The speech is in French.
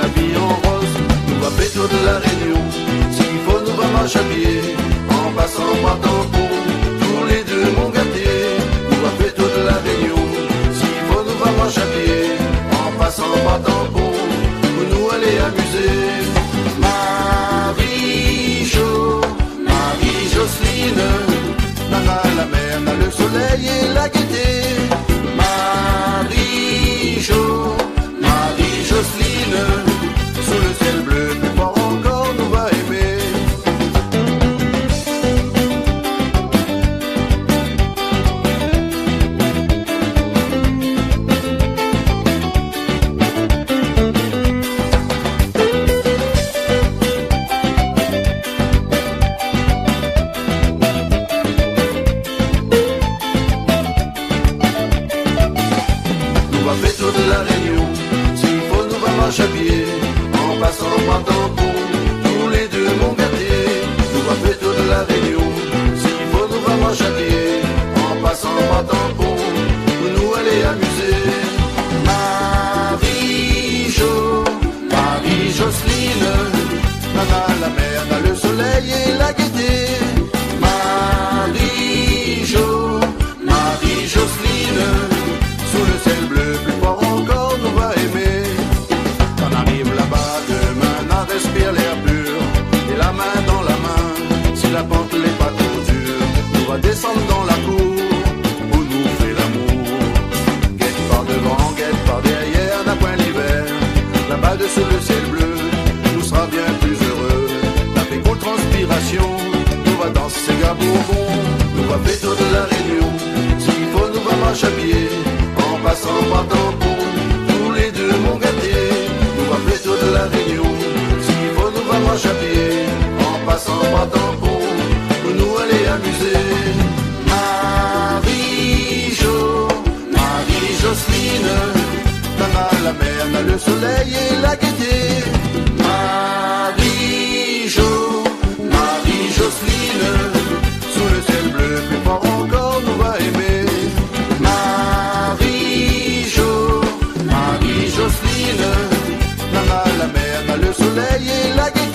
vie en rose. Nous va faire toute la Réunion, s'il faut nous va marcher à pied, en passant par Tampon, tous les deux mon gâté. Nous va faire toute la Réunion, s'il faut nous va marcher à pied, en passant par Tampon, pour nous aller amuser. Marie-Jo, Marie-Jocelyne, nana la mer, n'a le soleil et la gaieté. Marie-Jo, Marie-Jocelyne, sous le ciel bleu, plus fort encore nous va aimer. Nous va faire toute la Réunion, s'il faut nous va marcher à pied, en passant par Tampon, tous les deux mon gâté. Nous va faire toute la Réunion, s'il faut nous va marcher à pied, en passant par Tampon, pour nous aller amuser. Marie-Jo, Marie-Jocelyne, nana la mer, n'a le soleil et la gaieté. Marie-Jo, Marie-Jocelyne, sous le ciel bleu, plus fort encore nous va aimer. Quand on arrive là-bas, demain, on respire l'air pur, et la main dans la main, si la pente n'est pas trop dure, nous va descendre dans la cour, où nous fait l'amour. Guette par devant, guette par derrière, d'un point l'hiver, là-bas dessous le ciel bleu, nous sera bien plus heureux. Taper contre transpiration, nous va danser gabourbon, nous va faire toute la Réunion, s'il faut nous va marcher à pied, en passant par Tampon, tous les deux mon gâté. Nous va faire toute la Réunion, s'il faut nous va marcher à pied, en passant par Tampon, pour nous aller amuser. Marie-Jo, Marie-Jocelyne, nana la mer, n'a le soleil et la gaieté. Marie-Jo, Marie-Jocelyne, sous le ciel bleu, plus fort encore nous va aimer. Marie-Jo, Marie-Jocelyne, nana la mer, n'a le soleil et la gaieté.